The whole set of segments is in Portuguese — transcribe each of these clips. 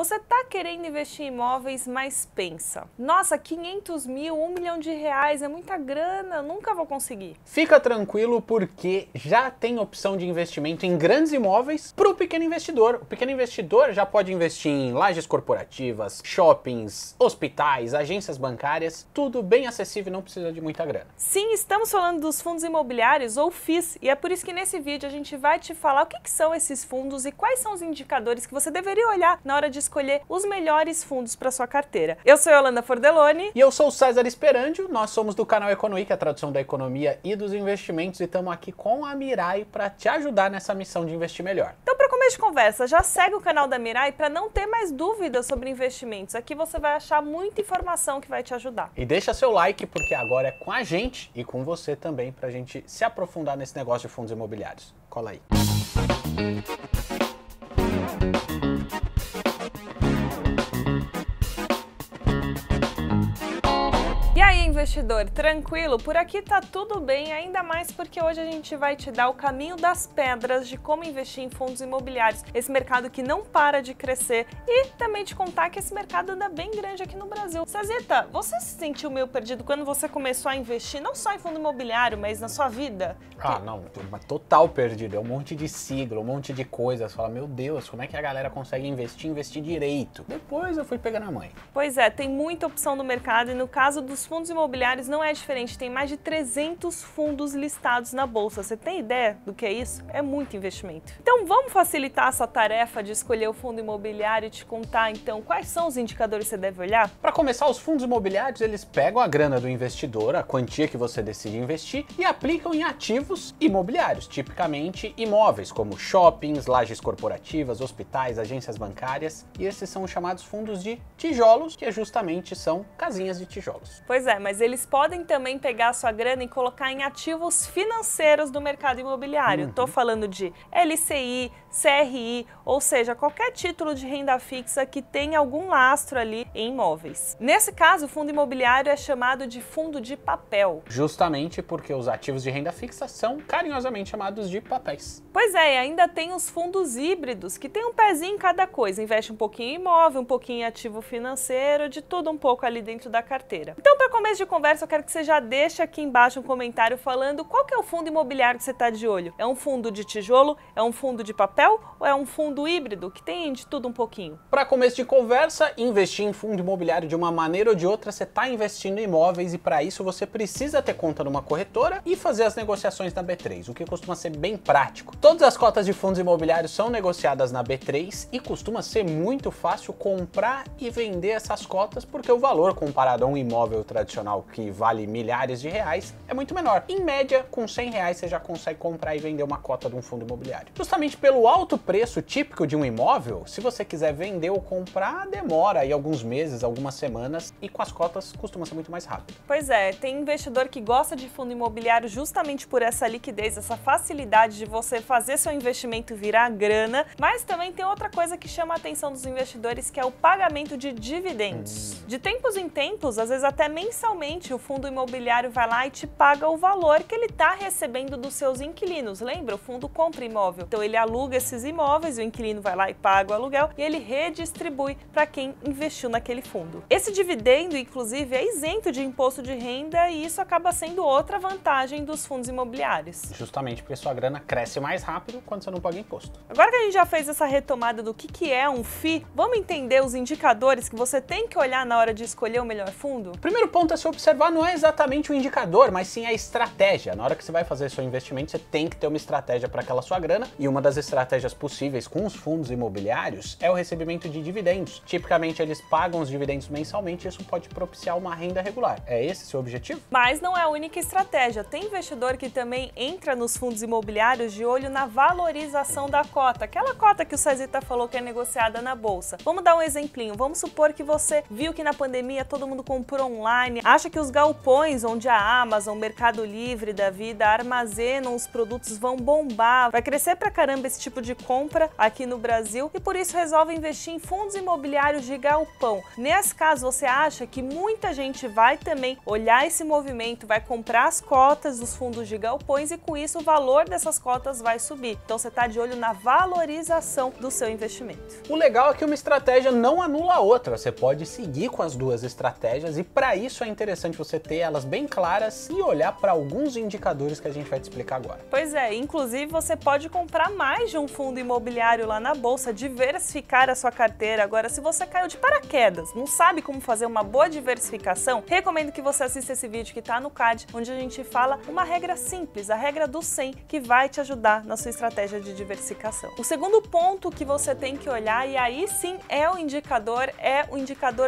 Você tá querendo investir em imóveis, mas pensa, nossa, 500 mil, 1 milhão de reais é muita grana, nunca vou conseguir. Fica tranquilo porque já tem opção de investimento em grandes imóveis para o pequeno investidor. O pequeno investidor já pode investir em lajes corporativas, shoppings, hospitais, agências bancárias, tudo bem acessível e não precisa de muita grana. Sim, estamos falando dos fundos imobiliários ou FIIs, e é por isso que nesse vídeo a gente vai te falar o que são esses fundos e quais são os indicadores que você deveria olhar na hora de escolher os melhores fundos para sua carteira. Eu sou a Yolanda Fordeloni. E eu sou o César Esperandio, nós somos do canal Economy, que é a tradução da economia e dos investimentos, e estamos aqui com a Mirai para te ajudar nessa missão de investir melhor. Então, para começo de conversa, já segue o canal da Mirai para não ter mais dúvidas sobre investimentos. Aqui você vai achar muita informação que vai te ajudar. E deixa seu like, porque agora é com a gente e com você também, para a gente se aprofundar nesse negócio de fundos imobiliários. Cola aí. E aí, investidor, tranquilo? Por aqui tá tudo bem, ainda mais porque hoje a gente vai te dar o caminho das pedras de como investir em fundos imobiliários, esse mercado que não para de crescer, e também te contar que esse mercado anda bem grande aqui no Brasil. Cezita, você se sentiu meio perdido quando você começou a investir, não só em fundo imobiliário, mas na sua vida? Não, total perdido, é um monte de sigla, um monte de coisas, fala, meu Deus, como é que a galera consegue investir direito? Depois eu fui pegando a mãe. Pois é, tem muita opção no mercado e no caso dos fundos imobiliários não é diferente, tem mais de 300 fundos listados na bolsa. Você tem ideia do que é isso? É muito investimento. Então vamos facilitar essa tarefa de escolher o fundo imobiliário e te contar então quais são os indicadores que você deve olhar? Para começar, os fundos imobiliários, eles pegam a grana do investidor, a quantia que você decide investir, e aplicam em ativos imobiliários, tipicamente imóveis, como shoppings, lajes corporativas, hospitais, agências bancárias, e esses são os chamados fundos de tijolos, que justamente são casinhas de tijolos. Pois é, mas eles podem também pegar a sua grana e colocar em ativos financeiros do mercado imobiliário. Tô falando de LCI, CRI, ou seja, qualquer título de renda fixa que tenha algum lastro ali em imóveis. Nesse caso, o fundo imobiliário é chamado de fundo de papel. Justamente porque os ativos de renda fixa são carinhosamente chamados de papéis. Pois é, e ainda tem os fundos híbridos, que tem um pezinho em cada coisa. Investe um pouquinho em imóvel, um pouquinho em ativo financeiro, de tudo um pouco ali dentro da carteira. Então, para começo de conversa, eu quero que você já deixe aqui embaixo um comentário falando qual que é o fundo imobiliário que você está de olho. É um fundo de tijolo? É um fundo de papel? Ou é um fundo híbrido, que tem de tudo um pouquinho? Para começo de conversa, investir em fundo imobiliário de uma maneira ou de outra, você está investindo em imóveis, e para isso você precisa ter conta numa corretora e fazer as negociações na B3, o que costuma ser bem prático. Todas as cotas de fundos imobiliários são negociadas na B3 e costuma ser muito fácil comprar e vender essas cotas, porque o valor comparado a um imóvel tradicional que vale milhares de reais é muito menor. Em média, com 100 reais você já consegue comprar e vender uma cota de um fundo imobiliário. Justamente pelo alto preço típico de um imóvel, se você quiser vender ou comprar, demora aí alguns meses, algumas semanas, e com as cotas costuma ser muito mais rápido. Pois é, tem investidor que gosta de fundo imobiliário justamente por essa liquidez, essa facilidade de você fazer seu investimento virar grana, mas também tem outra coisa que chama a atenção dos investidores, que é o pagamento de dividendos. De tempos em tempos, às vezes até mensalmente, o fundo imobiliário vai lá e te paga o valor que ele está recebendo dos seus inquilinos. Lembra? O fundo compra imóvel. Então ele aluga esses imóveis, o inquilino vai lá e paga o aluguel e ele redistribui para quem investiu naquele fundo. Esse dividendo, inclusive, é isento de imposto de renda e isso acaba sendo outra vantagem dos fundos imobiliários. Justamente porque sua grana cresce mais rápido quando você não paga imposto. Agora que a gente já fez essa retomada do que é um FII, vamos entender os indicadores que você tem que olhar na hora de escolher o melhor fundo? O primeiro ponto a se observar não é exatamente o indicador, mas sim a estratégia. Na hora que você vai fazer seu investimento, você tem que ter uma estratégia para aquela sua grana, e uma das estratégias possíveis com os fundos imobiliários é o recebimento de dividendos. Tipicamente eles pagam os dividendos mensalmente e isso pode propiciar uma renda regular. É esse seu objetivo? Mas não é a única estratégia. Tem investidor que também entra nos fundos imobiliários de olho na valorização da cota, aquela cota que o Cezita falou que é negociada na bolsa. Vamos dar um exemplinho. Vamos supor que você viu que na pandemia todo mundo comprou online, acha que os galpões onde a Amazon, Mercado Livre da vida armazenam os produtos vão bombar, vai crescer pra caramba esse tipo de compra aqui no Brasil e por isso resolve investir em fundos imobiliários de galpão. Nesse caso, você acha que muita gente vai também olhar esse movimento, vai comprar as cotas dos fundos de galpões e com isso o valor dessas cotas vai subir. Então você está de olho na valorização do seu investimento. O legal é que uma estratégia não anula a outra, você pode seguir com as duas estratégias e para isso é interessante você ter elas bem claras e olhar para alguns indicadores que a gente vai te explicar agora. Pois é, inclusive você pode comprar mais de um fundo imobiliário lá na bolsa, diversificar a sua carteira. Agora, se você caiu de paraquedas, não sabe como fazer uma boa diversificação, recomendo que você assista esse vídeo que está no card, onde a gente fala uma regra simples, a regra do 100, que vai te ajudar na sua estratégia de diversificação. O segundo ponto que você tem que olhar, e aí sim é o indicador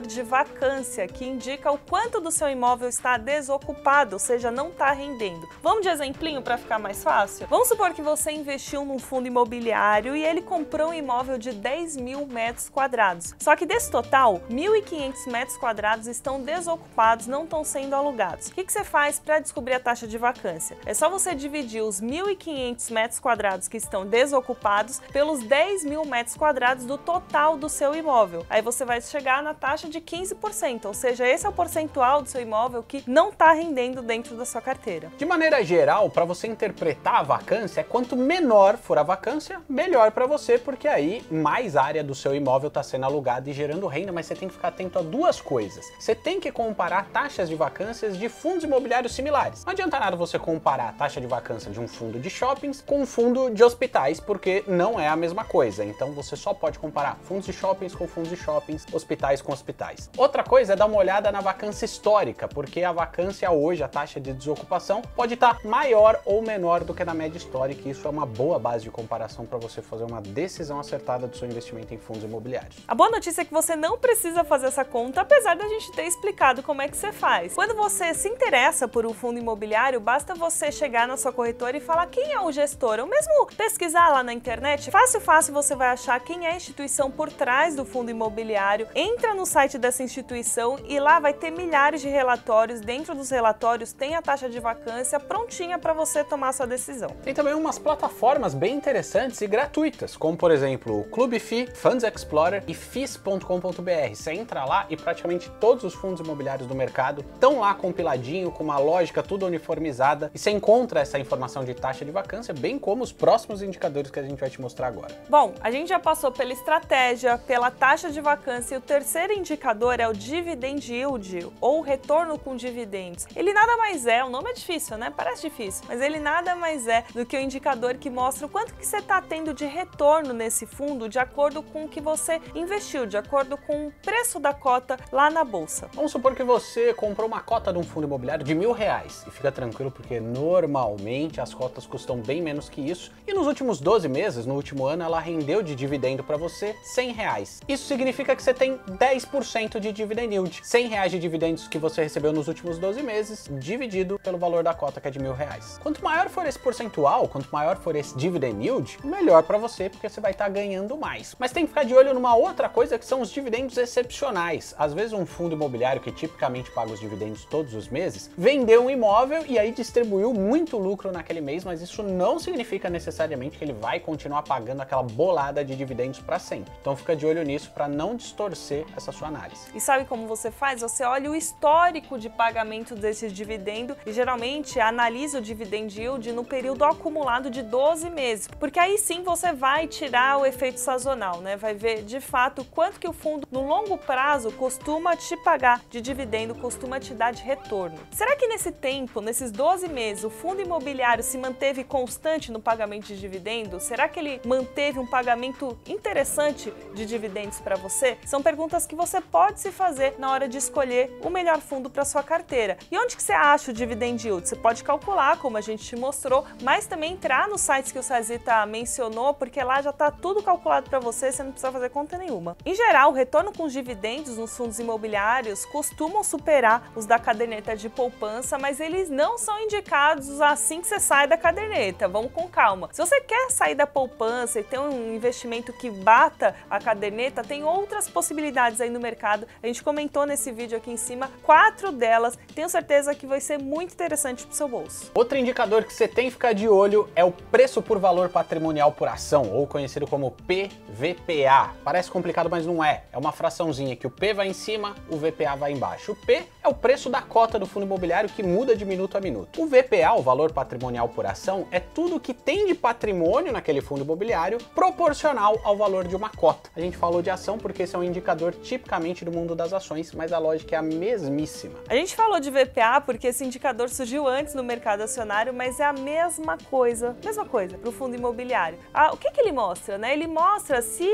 de vacância, que indica o quanto do seu imóvel está desocupado, ou seja, não está rendendo. Vamos de exemplinho para ficar mais fácil? Vamos supor que você investiu num fundo imobiliário e ele comprou um imóvel de 10.000 metros quadrados. Só que desse total, 1.500 metros quadrados estão desocupados, não estão sendo alugados. O que você faz para descobrir a taxa de vacância? É só você dividir os 1.500 metros quadrados que estão desocupados pelos 10.000 metros quadrados do total do seu imóvel. Aí você vai chegar na taxa de 15%, ou seja, esse é o percentual do seu imóvel que não está rendendo dentro da sua carteira. De maneira geral, para você interpretar a vacância, quanto menor for a vacância, melhor para você, porque aí mais área do seu imóvel está sendo alugada e gerando renda, mas você tem que ficar atento a duas coisas. Você tem que comparar taxas de vacâncias de fundos imobiliários similares. Não adianta nada você comparar a taxa de vacância de um fundo de shoppings com um fundo de hospitais, porque não é a mesma coisa. Então você só pode comparar fundos de shoppings com fundos de shoppings, hospitais com hospitais. Outra coisa é dar uma olhada na vacância histórica, porque a vacância hoje, a taxa de desocupação, pode estar maior ou menor do que na média histórica, e isso é uma boa base de comparação para você fazer uma decisão acertada do seu investimento em fundos imobiliários. A boa notícia é que você não precisa fazer essa conta, apesar da gente ter explicado como é que você faz. Quando você se interessa por um fundo imobiliário, basta você chegar na sua corretora e falar quem é o gestor, ou mesmo pesquisar lá na internet, fácil você vai achar quem é a instituição por trás do fundo imobiliário, entra no site dessa instituição e lá vai ter milhares de relatórios, dentro dos relatórios tem a taxa de vacância prontinha para você tomar sua decisão. Tem também umas plataformas bem interessantes e gratuitas, como por exemplo o Clube FI, Funds Explorer e FIS.com.br. Você entra lá e praticamente todos os fundos imobiliários do mercado estão lá compiladinho, com uma lógica tudo uniformizada, e você encontra essa informação de taxa de vacância, bem como os próximos indicadores que a gente vai te mostrar agora. Bom, a gente já passou pela estratégia, pela taxa de vacância, e o terceiro indicador é o Dividend Yield, ou retorno com dividendos. Ele nada mais é, o nome é difícil, né? Parece difícil, mas ele nada mais é do que o indicador que mostra o quanto que você está tendo de retorno nesse fundo de acordo com o que você investiu, de acordo com o preço da cota lá na bolsa. Vamos supor que você comprou uma cota de um fundo imobiliário de R$1.000 e fica tranquilo porque normalmente as cotas custam bem menos que isso e nos últimos 12 meses, no último ano, ela rendeu de dividendo para você R$100. Isso significa que você tem 10% de dividend yield. R$100 de dividendos que você recebeu nos últimos 12 meses, dividido pelo valor da cota, que é de R$1.000. Quanto maior for esse percentual, quanto maior for esse dividend yield, melhor para você, porque você vai estar ganhando mais. Mas tem que ficar de olho numa outra coisa, que são os dividendos excepcionais. Às vezes um fundo imobiliário que tipicamente paga os dividendos todos os meses, vendeu um imóvel e aí distribuiu muito lucro naquele mês, mas isso não significa necessariamente que ele vai continuar pagando aquela bolada de dividendos para sempre. Então fica de olho nisso para não distorcer essa sua análise. E sabe como você faz? Você olha o histórico de pagamento desse dividendo e geralmente analisa o dividend yield no período acumulado de 12 meses, porque aí sim você vai tirar o efeito sazonal, né? Vai ver de fato quanto que o fundo no longo prazo costuma te pagar de dividendo, costuma te dar de retorno. Será que nesse tempo, nesses 12 meses, o fundo imobiliário se manteve constante no pagamento de dividendos? Será que ele manteve um pagamento interessante de dividendos para você? São perguntas que você pode se fazer na hora de escolher o melhor fundo para sua carteira. E onde que você acha o dividend yield? Você pode calcular, como a gente te mostrou, mas também entrar nos sites que o Cezita mencionou, porque lá já está tudo calculado para você não precisa fazer conta nenhuma. Em geral, o retorno com os dividendos nos fundos imobiliários costumam superar os da caderneta de poupança, mas eles não são indicados assim que você sai da caderneta. Vamos com calma. Se você quer sair da poupança e ter um investimento que bata a caderneta, tem outras possibilidades aí no mercado. A gente comentou nesse vídeo aqui em cima 4 delas. Tenho certeza que vai ser muito interessante para o seu bolso. Outro indicador que você tem que ficar de olho é o preço por valor patrimonial por ação, ou conhecido como PVPA. Parece complicado, mas não é. É uma fraçãozinha que o P vai em cima, o VPA vai embaixo. O P é o preço da cota do fundo imobiliário que muda de minuto a minuto. O VPA, o valor patrimonial por ação, é tudo que tem de patrimônio naquele fundo imobiliário proporcional ao valor de uma cota. A gente falou de ação porque esse é um indicador tipicamente do mundo das ações, mas a lógica é a mesmíssima. A gente falou de VPA porque esse indicador surgiu antes no mercado acionário, mas é a mesma coisa para o fundo imobiliário. O que ele mostra, né? Ele mostra se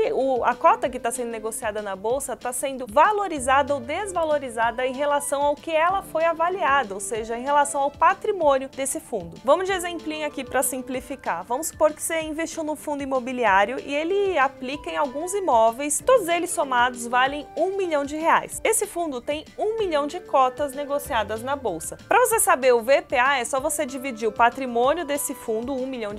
a cota que está sendo negociada na bolsa está sendo valorizada ou desvalorizada em relação ao que ela foi avaliada, ou seja, em relação ao patrimônio desse fundo. Vamos de exemplinho aqui para simplificar. Vamos supor que você investiu no fundo imobiliário e ele aplica em alguns imóveis, todos eles somados valem R$1 milhão. Esse fundo tem 1 milhão de cotas negociadas na bolsa. Para você saber o VPA, é só você dividir o patrimônio desse fundo, R$1 milhão,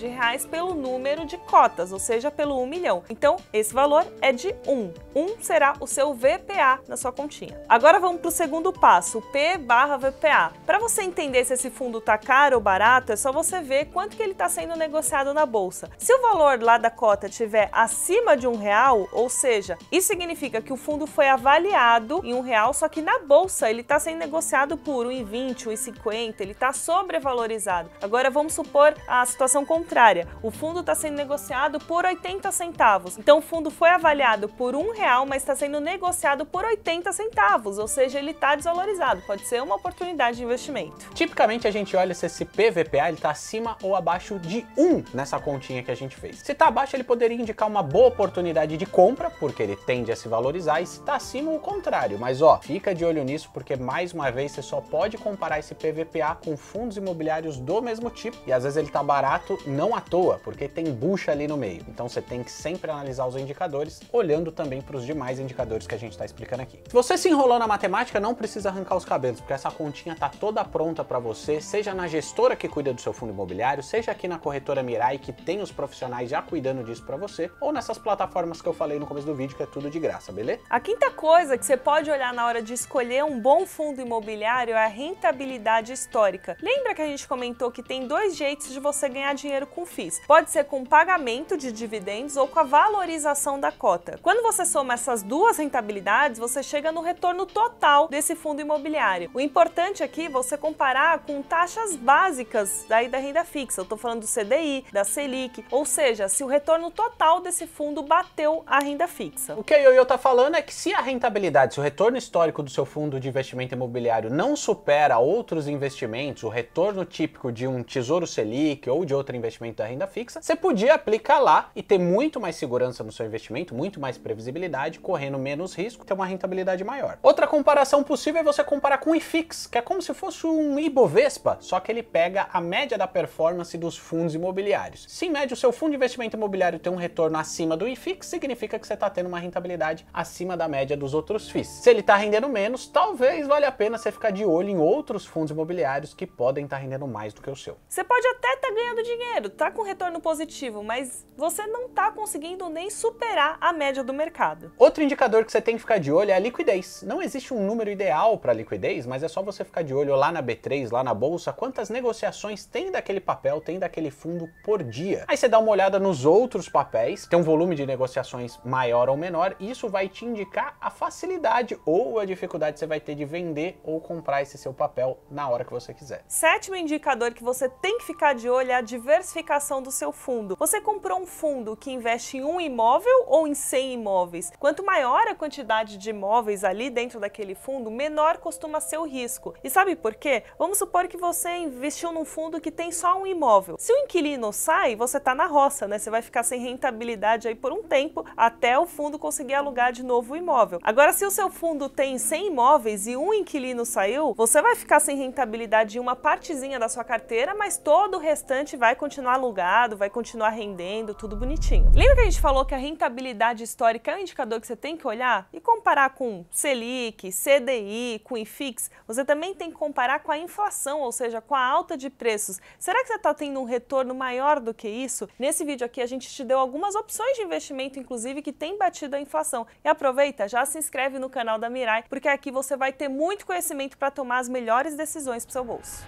pelo número de cotas, ou seja, pelo 1 milhão. Então, esse valor é de 1. 1 será o seu VPA na sua continha. Agora vamos para o segundo passo, o P/VPA. Para você entender se esse fundo está caro ou barato, é só você ver quanto que ele está sendo negociado na bolsa. Se o valor lá da cota estiver acima de R$1, ou seja, isso significa que o fundo foi avaliado em R$1, só que na bolsa ele está sendo negociado por R$1,20, R$1,50, ele está sobrevalorizado. Agora vamos supor a situação contrária. O fundo está sendo negociado por 80 centavos. Então o fundo foi avaliado por R$1, mas está sendo negociado por 80 centavos, ou seja, ele está desvalorizado. Pode ser uma oportunidade de investimento. Tipicamente a gente olha se esse PVPA está acima ou abaixo de 1 nessa continha que a gente fez. Se está abaixo, ele poderia indicar uma boa oportunidade de compra, porque ele tende a se valorizar, e se está acima, o contrário. Mas ó, fica de olho nisso, porque mais uma vez você só pode comparar esse PVPA com fundos imobiliários do mesmo tipo, e às vezes ele tá barato não à toa, porque tem bucha ali no meio. Então você tem que sempre analisar os indicadores, olhando também para os demais indicadores que a gente está explicando aqui. Se você se enrolou na matemática, não precisa arrancar os cabelos, porque essa continha tá toda pronta para você, seja na gestora que cuida do seu fundo imobiliário, seja aqui na corretora Mirai, que tem os profissionais já cuidando disso para você, ou nessas plataformas que eu falei no começo do vídeo, que é tudo de graça, beleza? A quinta coisa que você pode olhar na hora de escolher um bom fundo imobiliário é a rentabilidade histórica. Lembra que a gente comentou que tem 2 jeitos de você ganhar dinheiro com FIIs? Pode ser com pagamento de dividendos ou com a valorização da cota. Quando você soma essas 2 rentabilidades, você chega no retorno total desse fundo imobiliário. O importante aqui é você comparar com taxas básicas daí da renda fixa. Eu estou falando do CDI, da Selic, ou seja, se o retorno total desse fundo bateu a renda fixa. O que a Ioiô tá falando é que se a rentabilidade, se o retorno histórico do seu fundo de investimento imobiliário não supera outros investimentos, o retorno típico de um Tesouro Selic ou de outro investimento da renda fixa, você podia aplicar lá e ter muito mais segurança no seu investimento, muito mais previsibilidade, correndo menos risco, ter uma rentabilidade maior. Outra comparação possível é você comparar com o IFIX, que é como se fosse um Ibovespa, só que ele pega a média da performance dos fundos imobiliários. Se em média o seu fundo de investimento imobiliário tem um retorno acima do IFIX, significa que você está tendo uma rentabilidade acima da média dos outros FIIs. Se ele está rendendo menos, talvez valha a pena você ficar de olho em outros fundos imobiliários que podem estar rendendo mais do que o seu. Você pode até estar ganhando dinheiro, tá com retorno positivo, mas você não está conseguindo nem superar a média do mercado. Outro indicador que você tem que ficar de olho é a liquidez. Não existe um número ideal para liquidez, mas é só você ficar de olho lá na B3, lá na bolsa, quantas negociações tem daquele papel, tem daquele fundo por dia. Aí você dá uma olhada nos outros papéis, tem um volume de negociações maior ou menor, e isso vai te indicar a facilidade ou a dificuldade que você vai ter de vender ou comprar esse seu papel na hora que você quiser. 7º indicador que você tem que ficar de olho é a diversificação do seu fundo. Você comprou um fundo que investe em um imóvel ou em 100 imóveis? Quanto maior a quantidade de imóveis ali dentro daquele fundo, menor costuma ser o risco. E sabe por quê? Vamos supor que você investiu num fundo que tem só um imóvel. Se o inquilino sai, você tá na roça, né? Você vai ficar sem rentabilidade aí por um tempo até o fundo conseguir alugar de novo o imóvel. Agora, se o seu fundo tem 100 imóveis e um inquilino saiu, você vai ficar sem rentabilidade em uma partezinha da sua carteira, mas todo o restante vai continuar alugado, vai continuar rendendo, tudo bonitinho. Lembra que a gente falou que a rentabilidade histórica é um indicador que você tem que olhar e comparar com Selic, CDI, com IFIX? Você também tem que comparar com a inflação, ou seja, com a alta de preços. Será que você está tendo um retorno maior do que isso? Nesse vídeo aqui a gente te deu algumas opções de investimento, inclusive, que tem batido a inflação. E aproveita, já se inscreve no canal da Mirai, porque aqui você vai ter muito conhecimento para tomar as melhores decisões para o seu bolso.